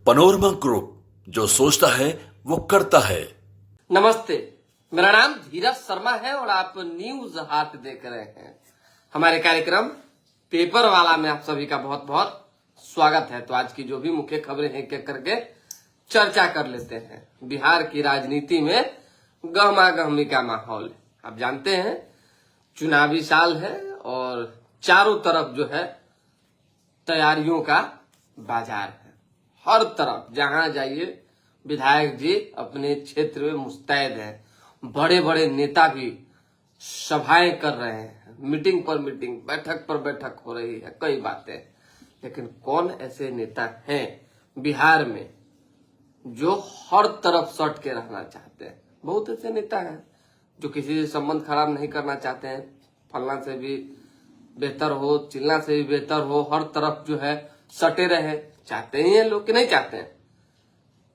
Panorama group, जो सोचता है वो करता है। नमस्ते, मेरा नाम धीरज शर्मा है और आप न्यूज हाट देख रहे हैं। हमारे कार्यक्रम पेपर वाला में आप सभी का बहुत बहुत स्वागत है। तो आज की जो भी मुख्य खबरें हैं एक करके चर्चा कर लेते हैं। बिहार की राजनीति में गहमा गहमी का माहौल है। आप जानते हैं चुनावी साल है और चारों तरफ जो है तैयारियों का बाजार है। हर तरफ जहां जाइए विधायक जी अपने क्षेत्र में मुस्तैद हैं। बड़े बड़े नेता भी सभाएं कर रहे हैं, मीटिंग पर मीटिंग, बैठक पर बैठक हो रही है, कई बातें। लेकिन कौन ऐसे नेता हैं बिहार में जो हर तरफ सट के रहना चाहते हैं? बहुत ऐसे नेता हैं जो किसी से संबंध खराब नहीं करना चाहते हैं। फलना से भी बेहतर हो, चिल्ला से भी बेहतर हो, हर तरफ जो है सटे रहे। चाहते ही हैं लोग कि नहीं चाहते हैं?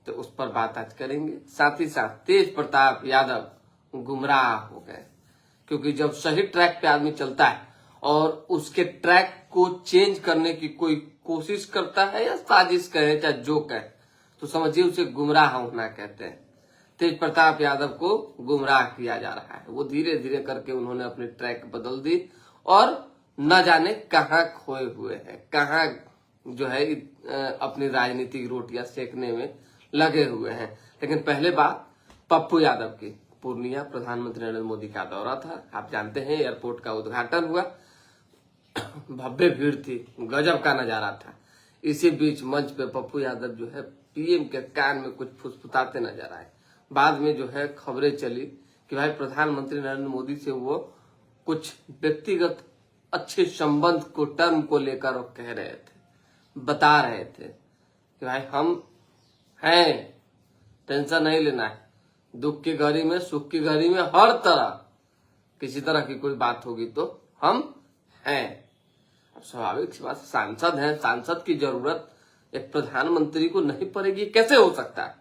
तो उस पर बात आज करेंगे। साथ ही साथ तेज प्रताप यादव गुमराह हो गए, क्योंकि जब सही ट्रैक पे आदमी चलता है और उसके ट्रैक को चेंज करने की कोई कोशिश करता है या साजिश कहे चाहे जो कहे, तो समझिए उसे गुमराह होना कहते हैं। तेज प्रताप यादव को गुमराह किया जा रहा है। वो धीरे धीरे करके उन्होंने अपनी ट्रैक बदल दी और न जाने कहाँ खोए हुए हैं, कहाँ जो है अपनी राजनीतिक रोटियां सेकने में लगे हुए हैं। लेकिन पहले बात पप्पू यादव की। पूर्णिया प्रधानमंत्री नरेंद्र मोदी का दौरा था। आप जानते हैं एयरपोर्ट का उद्घाटन हुआ, भव्य भीड़ थी, गजब का नजारा था। इसी बीच मंच पे पप्पू यादव जो है पीएम के कान में कुछ फुसफुसाते नजर आए। बाद में जो है खबरें चली कि भाई प्रधानमंत्री नरेंद्र मोदी से वो कुछ व्यक्तिगत अच्छे संबंध को टर्म को लेकर वो कह रहे थे, बता रहे थे कि भाई हम हैं, टेंशन नहीं लेना है। दुख की घड़ी में, सुख की घड़ी में, हर तरह किसी तरह की कोई बात होगी तो हम हैं। अब स्वाभाविक सी बात, सांसद हैं, सांसद की जरूरत एक प्रधानमंत्री को नहीं पड़ेगी, कैसे हो सकता है?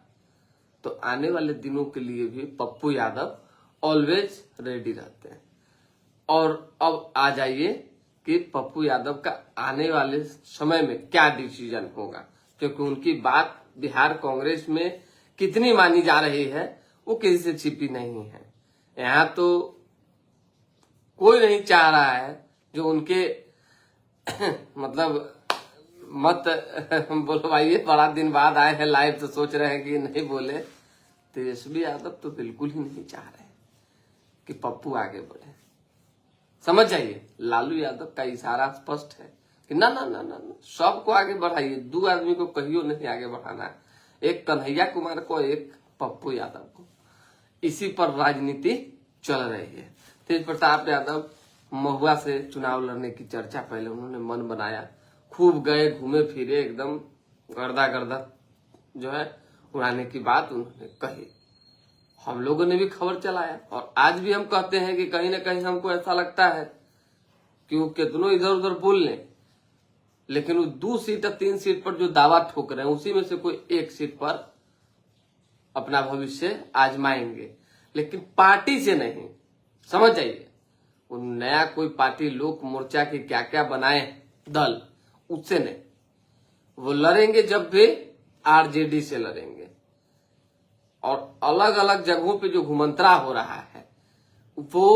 तो आने वाले दिनों के लिए भी पप्पू यादव ऑलवेज रेडी रहते हैं। और अब आ जाइए कि पप्पू यादव का आने वाले समय में क्या डिसीजन होगा, क्योंकि उनकी बात बिहार कांग्रेस में कितनी मानी जा रही है वो किसी से छिपी नहीं है। यहाँ तो कोई नहीं चाह रहा है जो उनके मतलब मत बोलवाइए। बड़ा दिन बाद आए हैं लाइव तो सोच रहे हैं कि नहीं बोले। तेजस्वी यादव तो बिल्कुल ही नहीं चाह रहे कि पप्पू आगे बढ़े। समझ जाइए, लालू यादव का इशारा स्पष्ट है कि ना ना ना ना, ना सबको आगे बढ़ाइए, दो आदमी को कहियो नहीं आगे बढ़ाना है, एक कन्हैया कुमार को, एक पप्पू यादव को। इसी पर राजनीति चल रही है। तेज प्रताप यादव महुआ से चुनाव लड़ने की चर्चा पहले उन्होंने मन बनाया, खूब गए, घूमे फिरे, एकदम गर्दा गर्दा जो है उड़ाने की बात उन्होंने कही। हम लोगों ने भी खबर चलाया और आज भी हम कहते हैं कि कहीं ना कहीं हमको ऐसा लगता है कि वो कितनों इधर उधर बोल लें, लेकिन वो 2 सीट या 3 सीट पर जो दावा ठोक रहे हैं उसी में से कोई एक सीट पर अपना भविष्य आजमाएंगे, लेकिन पार्टी से नहीं। समझ जाइए, वो नया कोई पार्टी लोक मोर्चा की क्या क्या बनाए दल, उससे नहीं। वो लड़ेंगे जब भी आरजेडी से लड़ेंगे। और अलग अलग जगहों पे जो घुमंतरा हो रहा है वो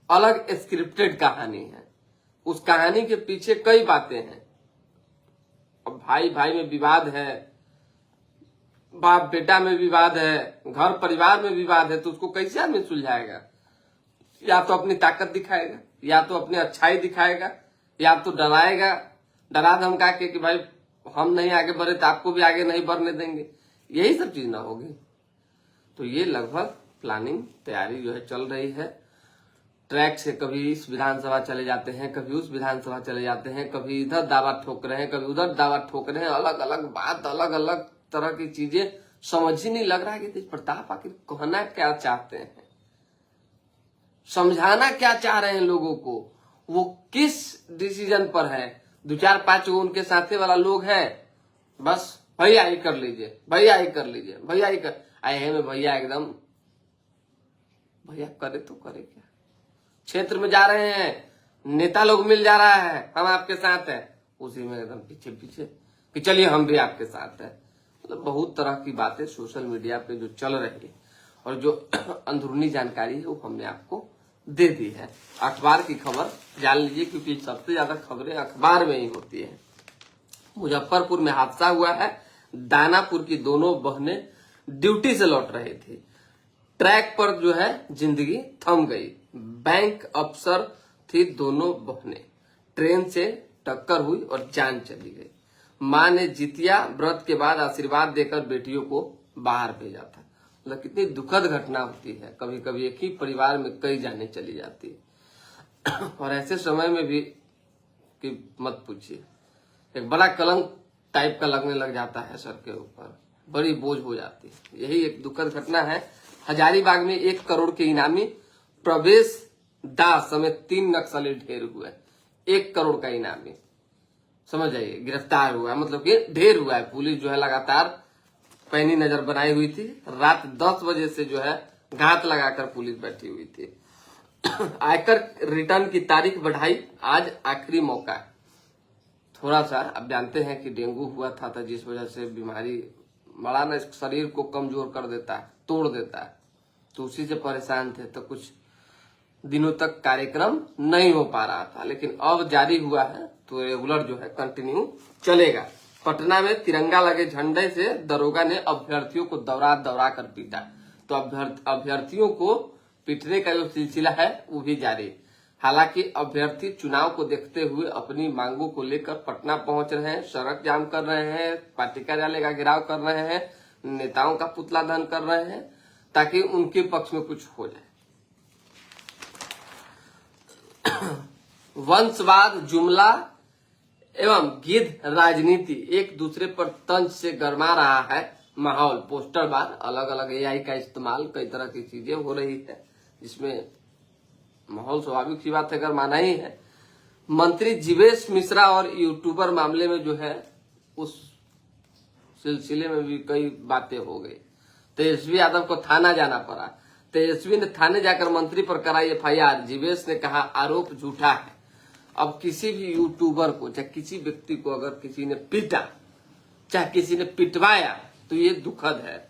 अलग स्क्रिप्टेड कहानी है। उस कहानी के पीछे कई बातें हैं। अब भाई भाई में विवाद है, बाप बेटा में विवाद है, घर परिवार में विवाद है, तो उसको कैसे आदमी सुलझाएगा? या तो अपनी ताकत दिखाएगा, या तो अपनी अच्छाई दिखाएगा, या तो डराएगा, डरा धमका के कि भाई हम नहीं आगे बढ़े तो आपको भी आगे नहीं बढ़ने देंगे। यही सब चीज ना होगी। तो ये लगभग प्लानिंग तैयारी जो है चल रही है। ट्रैक से कभी इस विधानसभा चले जाते हैं, कभी उस विधानसभा चले जाते हैं, कभी इधर दावा ठोक रहे हैं, कभी उधर दावा ठोक रहे हैं। अलग अलग बात, अलग अलग तरह की चीजें, समझ ही नहीं लग रहा है कि तेज प्रताप आखिर कहना क्या चाहते हैं, समझाना क्या चाह रहे हैं लोगों को, वो किस डिसीजन पर है। 2-4-5 उनके साथे वाला लोग है, बस भैया ही कर लीजिए, भैया ही कर लीजिए, भैया ही कर आए हैं। में भैया एकदम, भैया करे तो करे क्या? क्षेत्र में जा रहे हैं, नेता लोग मिल जा रहा है, हम आपके साथ हैं, उसी में एकदम पीछे पीछे कि चलिए हम भी आपके साथ हैं। मतलब बहुत तरह की बातें सोशल मीडिया पे जो चल रही है और जो अंदरूनी जानकारी है वो हमने आपको दे दी है। अखबार की खबर जान लीजिए, क्योंकि सबसे ज्यादा खबरें अखबार में ही होती है। मुजफ्फरपुर में हादसा हुआ है। दानापुर की दोनों बहनें ड्यूटी से लौट रही थी। ट्रैक पर जो है जिंदगी थम गई। बैंक अफसर थी दोनों बहनें, ट्रेन से टक्कर हुई और जान चली गई। मां ने जितिया व्रत के बाद आशीर्वाद देकर बेटियों को बाहर भेजा था। मतलब कितनी दुखद घटना होती है, कभी कभी एक ही परिवार में कई जाने चली जाती है और ऐसे समय में भी कि मत पूछिए, एक बड़ा कलंक टाइप का लगने लग जाता है सर के ऊपर, बड़ी बोझ हो जाती है। यही एक दुखद घटना है। हजारीबाग में 1 करोड़ के इनामी प्रवेश दास समेत 3 नक्सली ढेर हुए। 1 करोड़ का इनामी, समझ जाइए, गिरफ्तार हुआ, मतलब कि ढेर हुआ है। पुलिस जो है लगातार पैनी नजर बनाई हुई थी। रात 10 बजे से जो है घात लगाकर पुलिस बैठी हुई थी। आयकर रिटर्न की तारीख बढ़ाई, आज आखिरी मौका है। थोड़ा सा आप जानते हैं कि डेंगू हुआ था जिस वजह से बीमारी बड़ा ना शरीर को कमजोर कर देता है, तोड़ देता है, तो उसी से परेशान थे। तो कुछ दिनों तक कार्यक्रम नहीं हो पा रहा था, लेकिन अब जारी हुआ है तो रेगुलर जो है कंटिन्यू चलेगा। पटना में तिरंगा लगे झंडे से दरोगा ने अभ्यर्थियों को दौरा दौरा कर पीटा। तो अभ्यर्थियों को पीटने का जो सिलसिला है वो भी जारी। हालांकि अभ्यर्थी चुनाव को देखते हुए अपनी मांगों को लेकर पटना पहुंच रहे हैं, सड़क जाम कर रहे हैं, पार्टी कार्यालय का घेराव कर रहे हैं, नेताओं का पुतला दहन कर रहे हैं ताकि उनके पक्ष में कुछ हो जाए। वंशवाद, जुमला एवं गिद्ध राजनीति एक दूसरे पर तंज से गरमा रहा है माहौल। पोस्टर बार, अलग अलग एआई का इस्तेमाल, कई तरह की चीजें हो रही है जिसमें माहौल स्वाभाविक सी बात है गरमाना ही है। मंत्री जीवेश मिश्रा और यूट्यूबर मामले में जो है उस सिलसिले में भी कई बातें हो गई। तेजस्वी यादव को थाना जाना पड़ा। तेजस्वी ने थाने जाकर मंत्री पर कराई एफआईआर। जीवेश ने कहा आरोप झूठा है। अब किसी भी यूट्यूबर को, चाहे किसी व्यक्ति को अगर किसी ने पीटा, चाहे किसी ने पिटवाया, तो ये दुखद है।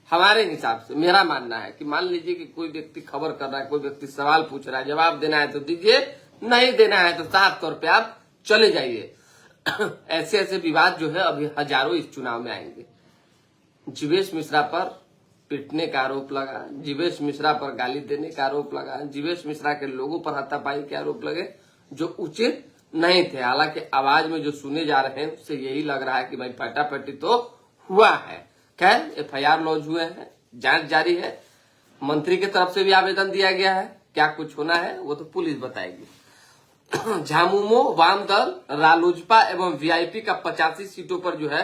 हमारे हिसाब से मेरा मानना है कि मान लीजिए कि कोई व्यक्ति खबर कर रहा है, कोई व्यक्ति सवाल पूछ रहा है, जवाब देना है तो दीजिए, नहीं देना है तो साफ तौर पे आप चले जाइए। ऐसे ऐसे विवाद जो है अभी हजारों इस चुनाव में आएंगे। जीवेश मिश्रा पर पीटने का आरोप लगा, जीवेश मिश्रा पर गाली देने का आरोप लगा, जीवेश मिश्रा के लोगों पर हाथापाई के आरोप लगे जो उचित नहीं थे। हालांकि आवाज में जो सुने जा रहे हैं उससे यही लग रहा है कि भाई फटाफटी तो हुआ है। खैर, एफआईआर लॉन्च हुए हैं, जांच जारी है। मंत्री की तरफ से भी आवेदन दिया गया है। क्या कुछ होना है वो तो पुलिस बताएगी। झामुमो, वाम दल, रालोजपा एवं वीआईपी का 85 सीटों पर जो है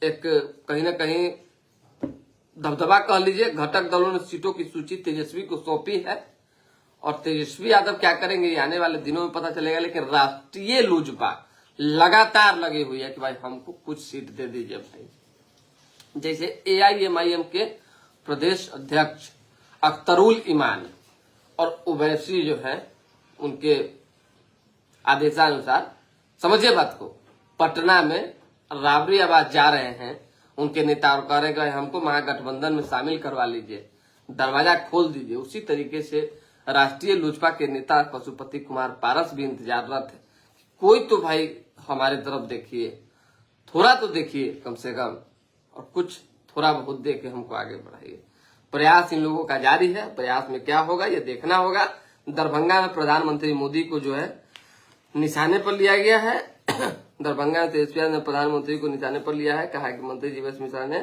एक कहीं ना कहीं दबदबा कह लीजिए। घटक दलों ने सीटों की सूची तेजस्वी को सौंपी है और तेजस्वी यादव क्या करेंगे ये आने वाले दिनों में पता चलेगा। लेकिन राष्ट्रीय लोजपा लगातार लगी हुई है कि भाई हमको कुछ सीट दे दीजिए भाई। जैसे एआईएमआईएम के प्रदेश अध्यक्ष अख्तरुल ईमान और ओवैसी जो है उनके आदेशानुसार, समझिए बात को, पटना में राबरी आवाज जा रहे हैं उनके नेता और कह रहे हैं कि भाई हमको महागठबंधन में शामिल करवा लीजिए, दरवाजा खोल दीजिए। उसी तरीके से राष्ट्रीय लोजपा के नेता पशुपति कुमार पारस भी इंतजाररत है। कोई तो भाई हमारे तरफ देखिए, थोड़ा तो देखिए कम से कम, और कुछ थोड़ा बहुत दे के हमको आगे बढ़ाइए। प्रयास इन लोगों का जारी है। प्रयास में क्या होगा ये देखना होगा। दरभंगा में प्रधानमंत्री मोदी को जो है निशाने पर लिया गया है। दरभंगा में तेजस्वी ने प्रधानमंत्री को निशाने पर लिया है। कहा कि मंत्री जीवेश मिश्रा ने,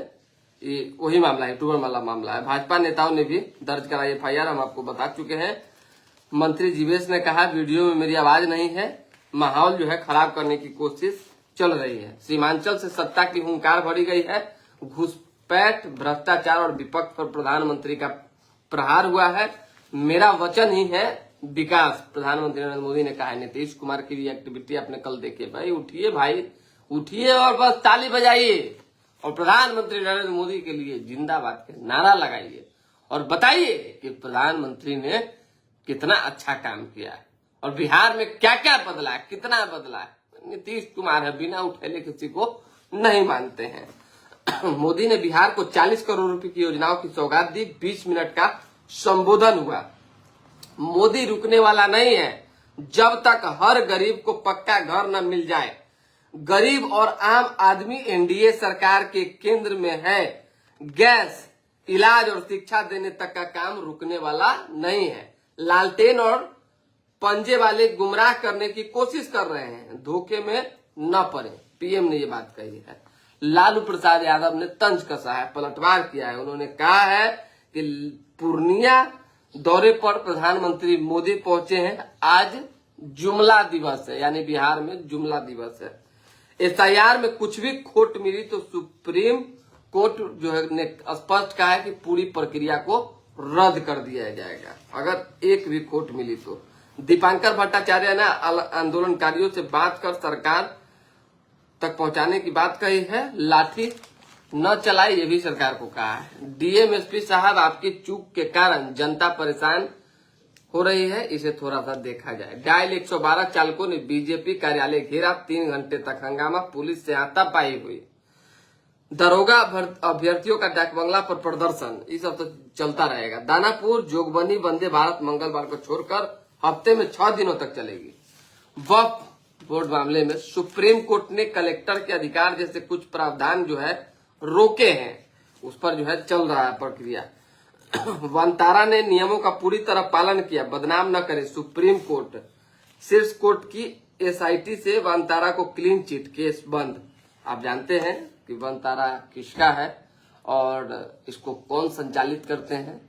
ये वही मामला है, यूट्यूबर वाला मामला है। भाजपा नेताओं ने भी दर्ज कराई एफआईआर, हम आपको बता चुके हैं। मंत्री जीवेश ने कहा वीडियो में मेरी आवाज नहीं है, माहौल जो है खराब करने की कोशिश चल रही है। सीमांचल से सत्ता की हुंकार भरी गई है। घुसपैठ, भ्रष्टाचार और विपक्ष पर प्रधानमंत्री का प्रहार हुआ है। मेरा वचन ही है विकास, प्रधानमंत्री नरेंद्र मोदी ने कहा है। नीतीश कुमार की भी एक्टिविटी आपने कल देखी। भाई उठिए, भाई उठिए और बस ताली बजाइए और प्रधानमंत्री नरेंद्र मोदी के लिए जिंदाबाद के नारा लगाइए और बताइए कि प्रधानमंत्री ने कितना अच्छा काम किया है और बिहार में क्या क्या बदला है, कितना बदला है। नीतीश कुमार है, बिना उठेले किसी को नहीं मानते हैं। मोदी ने बिहार को 40 करोड़ रुपए की योजनाओं की सौगात दी, 20 मिनट का संबोधन हुआ। मोदी रुकने वाला नहीं है जब तक हर गरीब को पक्का घर न मिल जाए। गरीब और आम आदमी एनडीए सरकार के केंद्र में है। गैस, इलाज और शिक्षा देने तक का काम रुकने वाला नहीं है। लालटेन और पंजे वाले गुमराह करने की कोशिश कर रहे हैं, धोखे में न पड़े। पीएम ने ये बात कही है। लालू प्रसाद यादव ने तंज कसा है, पलटवार किया है। उन्होंने कहा है कि पूर्णिया दौरे पर प्रधानमंत्री मोदी पहुंचे हैं। आज जुमला दिवस है, यानी बिहार में जुमला दिवस है। एसआईआर में कुछ भी खोट मिली तो सुप्रीम कोर्ट जो है ने स्पष्ट कहा है कि पूरी प्रक्रिया को रद्द कर दिया जाएगा अगर एक भी खोट मिली तो। दीपांकर भट्टाचार्य ने आंदोलनकारियों से बात कर सरकार तक पहुंचाने की बात कही है। लाठी न चलाए, ये भी सरकार को कहा है। डीएम एसपी साहब, आपकी चूक के कारण जनता परेशान हो रही है, इसे थोड़ा सा देखा जाए। डायल 112 चालकों ने बीजेपी कार्यालय घेरा, 3 घंटे तक हंगामा, पुलिस से हाथापाई हुई। दरोगा अभ्यर्थियों का डाक बंगला पर प्रदर्शन, ये सब तो चलता रहेगा। दानापुर जोगबनी वंदे भारत मंगलवार को छोड़कर हफ्ते में 6 दिनों तक चलेगी। वक्फ बोर्ड मामले में सुप्रीम कोर्ट ने कलेक्टर के अधिकार जैसे कुछ प्रावधान जो है रोके हैं, उस पर जो है चल रहा है प्रक्रिया। वंतारा ने नियमों का पूरी तरह पालन किया, बदनाम न करे सुप्रीम कोर्ट। शीर्ष कोर्ट की एसआईटी से वंतारा को क्लीन चिट, केस बंद। आप जानते हैं कि वंतारा किसका है और इसको कौन संचालित करते हैं,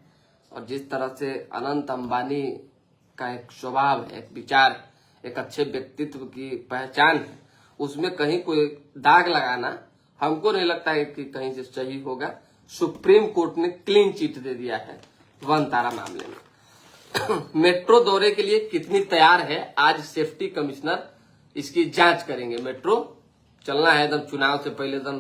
और जिस तरह से अनंत अंबानी का एक स्वभाव है, एक विचार, एक अच्छे व्यक्तित्व की पहचान है, उसमें कहीं कोई दाग लगाना हमको नहीं लगता है कि कहीं से सही होगा। सुप्रीम कोर्ट ने क्लीन चिट दे दिया है वंतारा मामले में। मेट्रो दौरे के लिए कितनी तैयार है, आज सेफ्टी कमिश्नर इसकी जांच करेंगे। मेट्रो चलना है एकदम, चुनाव से पहले एकदम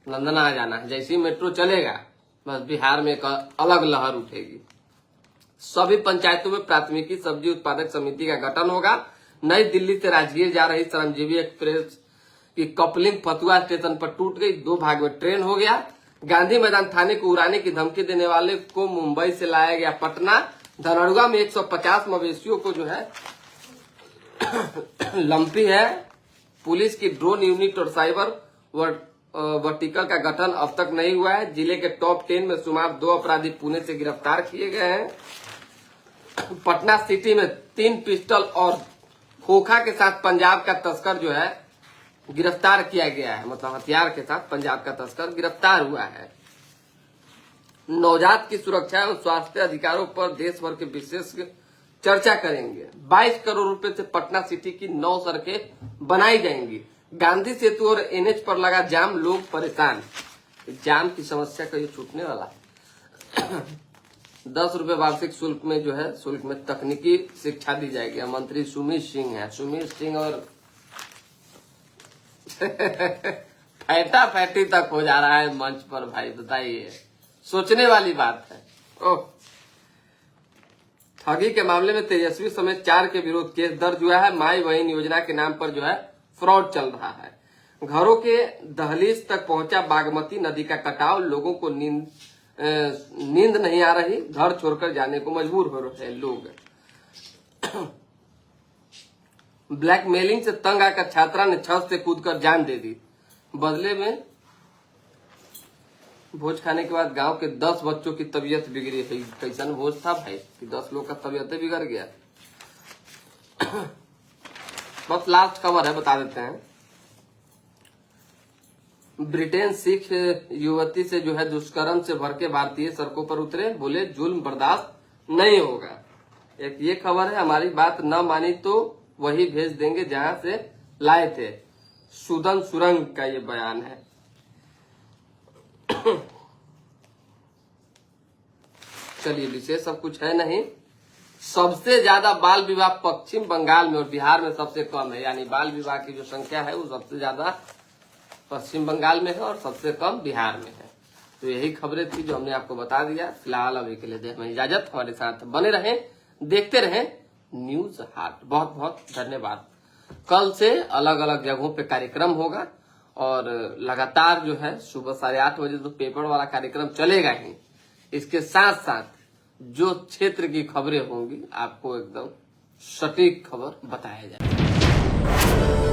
लंदन आ जाना है। जैसे ही मेट्रो चलेगा बस बिहार में एक अलग लहर उठेगी। सभी पंचायतों में प्राथमिकी सब्जी उत्पादक समिति का गठन होगा। नई दिल्ली से राजगीर जा रही श्रमजीवी एक्सप्रेस की कपलिंग फतुहा स्टेशन पर टूट गई, 2 भाग में ट्रेन हो गया। गांधी मैदान थाने को उड़ाने की धमकी देने वाले को मुंबई से लाया गया पटना। धनड़ुआ में 150 मवेशियों को जो है लंपी है। पुलिस की ड्रोन यूनिट और साइबर वर्टिकल का गठन अब तक नहीं हुआ है। जिले के टॉप 10 में शुमार 2 अपराधी पुणे से गिरफ्तार किए गए हैं। पटना सिटी में 3 पिस्टल और खोखा के साथ पंजाब का तस्कर जो है गिरफ्तार किया गया है, मतलब हथियार के साथ पंजाब का तस्कर गिरफ्तार हुआ है। नवजात की सुरक्षा एवं स्वास्थ्य अधिकारों पर देश भर के विशेषज्ञ चर्चा करेंगे। 22 करोड़ रुपए से पटना सिटी की 9 सड़कें बनाई जाएंगी। गांधी सेतु और एनएच पर लगा जाम, लोग परेशान। जाम की समस्या कहीं छूटने वाला है। 10 रुपए वार्षिक शुल्क में जो है, शुल्क में तकनीकी शिक्षा दी जाएगी। मंत्री सुमित सिंह है, सुमित सिंह और फैटा फैटी तक हो जा रहा है मंच पर। भाई बताइए, सोचने वाली बात है। ओह, ठगी के मामले में तेजस्वी समेत 4 के विरुद्ध केस दर्ज हुआ है। माई बहन योजना के नाम पर जो है फ्रॉड चल रहा है। घरों के दहलीज तक पहुंचा बागमती नदी का कटाव, लोगों को नींद नहीं आ रही, घर छोड़कर जाने को मजबूर हो रहे हैं लोग। ब्लैकमेलिंग से तंग आकर छात्रा ने छत से कूदकर जान दे दी। बदले में भोज खाने के बाद गांव के 10 बच्चों की तबीयत बिगड़ी है। कैसन भोज था भाई कि 10 लोग का तबीयत बिगड़ गया। बस लास्ट खबर है, बता देते हैं। ब्रिटेन सिख युवती से जो है दुष्कर्म से भर के भारतीय सड़कों पर उतरे, बोले जुल्म बर्दाश्त नहीं होगा। एक ये खबर है, हमारी बात न मानी तो वही भेज देंगे जहां से लाए थे। सुदन सुरंग का ये बयान है। चलिए, विशेष सब कुछ है नहीं। सबसे ज्यादा बाल विवाह पश्चिम बंगाल में और बिहार में सबसे कम है, यानी बाल विवाह की जो संख्या है वो सबसे ज्यादा पश्चिम बंगाल में है और सबसे कम बिहार में है। तो यही खबरें थी जो हमने आपको बता दिया। फिलहाल अभी के लिए दें हमें इजाजत। हमारे साथ बने रहें, देखते रहें न्यूज हाट। बहुत बहुत धन्यवाद। कल से अलग अलग जगहों पे कार्यक्रम होगा और लगातार जो है सुबह 8:30 बजे तो पेपर वाला कार्यक्रम चलेगा ही। इसके साथ साथ जो क्षेत्र की खबरें होंगी आपको एकदम सटीक खबर बताया जाएगा।